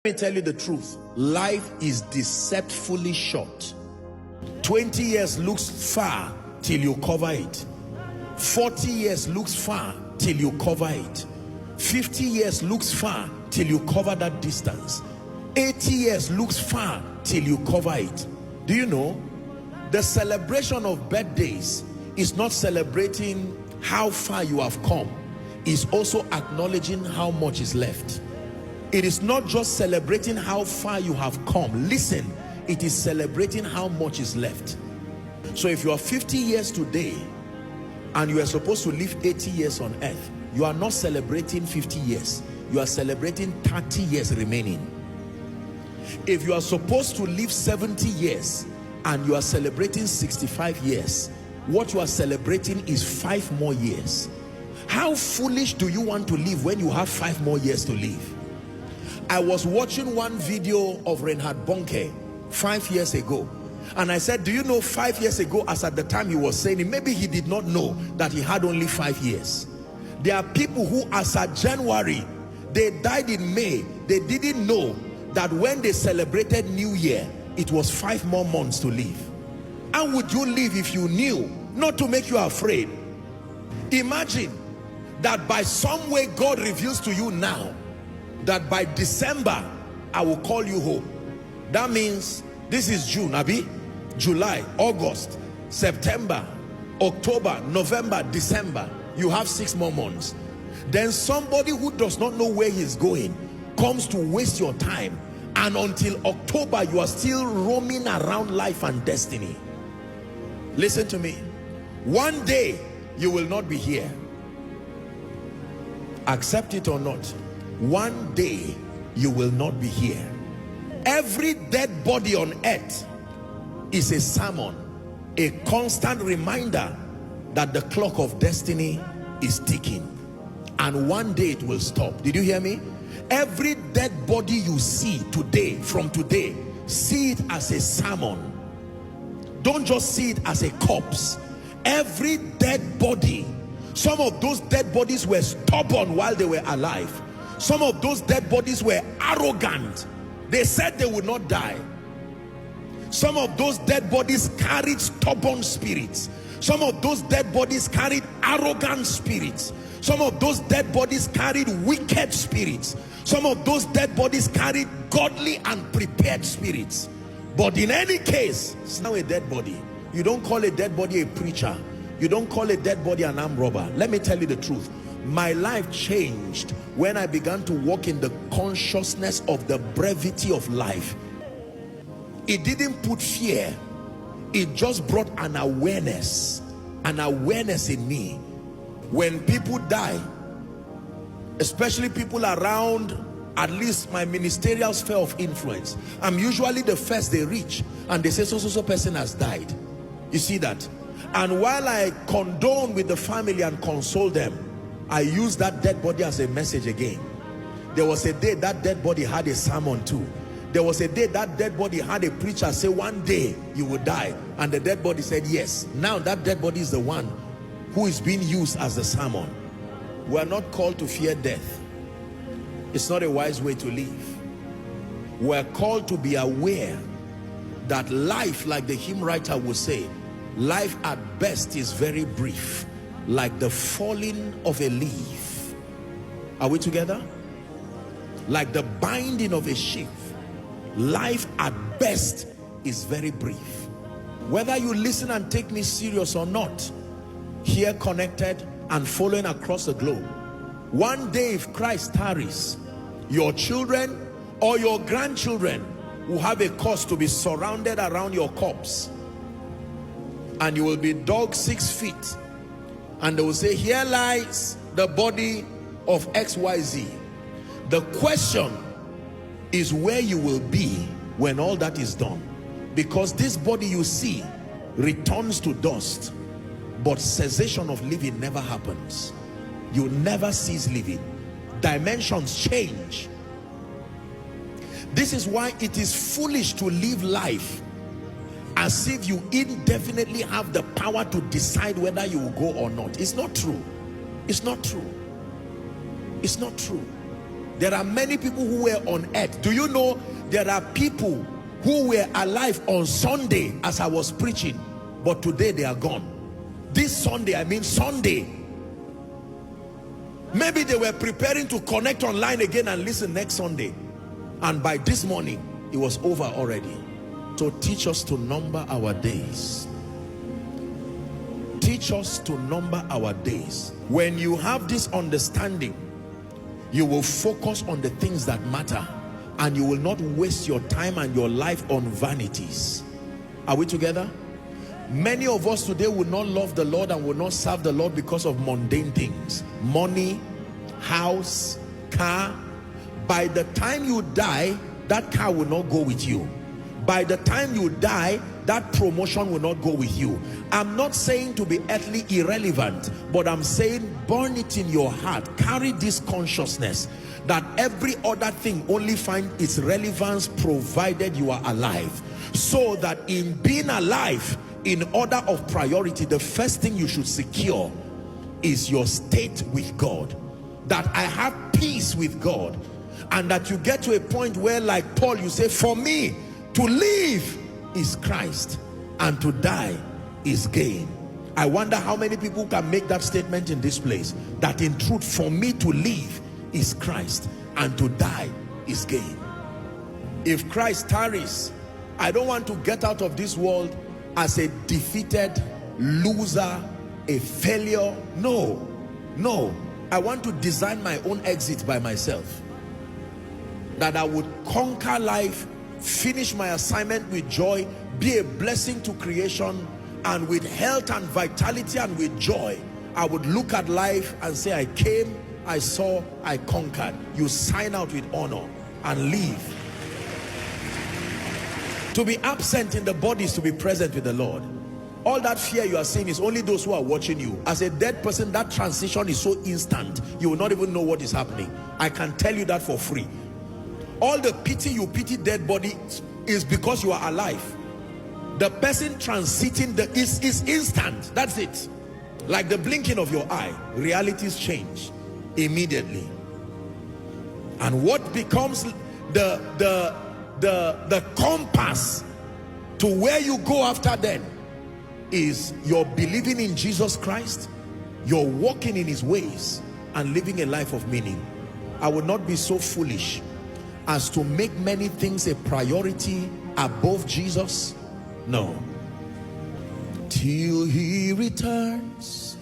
Let me tell you the truth. Life is deceptively short. 20 years looks far till you cover it. 40 years looks far till you cover it. 50 years looks far till you cover that distance. 80 years looks far till you cover it. Do you know? The celebration of birthdays is not celebrating how far you have come. It's also acknowledging how much is left. It is not just celebrating how far you have come. Listen, it is celebrating how much is left. So if you are 50 years today and you are supposed to live 80 years on earth, you are not celebrating 50 years. You are celebrating 30 years remaining. If you are supposed to live 70 years and you are celebrating 65 years, what you are celebrating is 5 more years. How foolish do you want to live when you have 5 more years to live? I was watching one video of Reinhard Bonnke 5 years ago, and I said, do you know 5 years ago, as at the time he was saying it, maybe he did not know that he had only 5 years. There are people who, as at January, they died in May. They didn't know that when they celebrated New Year, it was 5 more months to live. How would you live if you knew? Not to make you afraid. Imagine that by some way God reveals to you now that by December I will call you home. That means this is June, Abi, July, August, September, October, November, December. You have 6 more months. Then somebody who does not know where he's going comes to waste your time, and until October you are still roaming around life and destiny. Listen to me. One day you will not be here. Accept it or not. One day you will not be here. Every dead body on earth is a sermon, a constant reminder that the clock of destiny is ticking, and one day it will stop. Did you hear me? Every dead body you see today, from today, see it as a sermon. Don't just see it as a corpse. Every dead body, some of those dead bodies were stubborn while they were alive. Some of those dead bodies were arrogant. They said they would not die. Some of those dead bodies carried stubborn spirits. Some of those dead bodies carried arrogant spirits. Some of those dead bodies carried wicked spirits. Some of those dead bodies carried godly and prepared spirits. But in any case, it's now a dead body. You don't call a dead body a preacher. You don't call a dead body an armed robber. Let me tell you the truth. My life changed when I began to walk in the consciousness of the brevity of life. It didn't put fear. It just brought an awareness in me. When people die, especially people around at least my ministerial sphere of influence, I'm usually the first they reach, and they say so person has died. You see that? And while I condone with the family and console them, I use that dead body as a message again. There was a day that dead body had a sermon too. There was a day that dead body had a preacher say, one day you will die, and the dead body said yes. Now that dead body is the one who is being used as the sermon. We are not called to fear death. It's not a wise way to live. We are called to be aware that life, like the hymn writer would say, life at best is very brief, like the falling of a leaf. Are we together? Like the binding of a sheaf. Life at best is very brief. Whether you listen and take me serious or not, here connected and following across the globe, one day if Christ tarries, your children or your grandchildren will have a cause to be surrounded around your corpse, and you will be dug 6 feet, and they will say, here lies the body of XYZ. The question is where you will be when all that is done, because this body you see returns to dust, but cessation of living never happens. You never cease living. Dimensions change. This is why it is foolish to live life as if you indefinitely have the power to decide whether you will go or not. It's not true. It's not true. It's not true. There are many people who were on earth. Do you know there are people who were alive on Sunday as I was preaching, but today they are gone? This Sunday, I mean Sunday. Maybe they were preparing to connect online again and listen next Sunday, and by this morning it was over already. So teach us to number our days. Teach us to number our days. When you have this understanding, you will focus on the things that matter, and you will not waste your time and your life on vanities. Are we together? Many of us today will not love the Lord and will not serve the Lord because of mundane things. Money, house, car. By the time you die, that car will not go with you. By the time you die, that promotion will not go with you. I'm not saying to be earthly irrelevant, but I'm saying burn it in your heart. Carry this consciousness that every other thing only finds its relevance provided you are alive. So that in being alive, in order of priority, the first thing you should secure is your state with God. That I have peace with God, and that you get to a point where, like Paul, you say, for me to live is Christ and to die is gain. I wonder how many people can make that statement in this place, that in truth, for me to live is Christ and to die is gain. If Christ tarries, I don't want to get out of this world as a defeated loser, a failure. No, no. I want to design my own exit by myself, that I would conquer life, finish my assignment with joy, be a blessing to creation, and with health and vitality and with joy, I would look at life and say, I came, I saw, I conquered. You sign out with honor and leave. To be absent in the body is to be present with the Lord. All that fear you are seeing is only those who are watching you. As a dead person, that transition is so instant, you will not even know what is happening. I can tell you that for free. All the pity you pity dead body is because you are alive. The person transiting is instant. That's it. Like the blinking of your eye, realities change immediately. And what becomes the compass to where you go after then is your believing in Jesus Christ, your walking in his ways, and living a life of meaning. I would not be so foolish as to make many things a priority above Jesus. No. Till he returns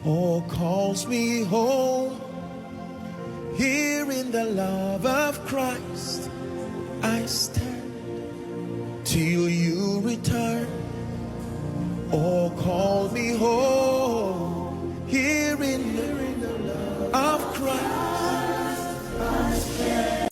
or calls me home, here in the love of Christ I stand. Till you return or call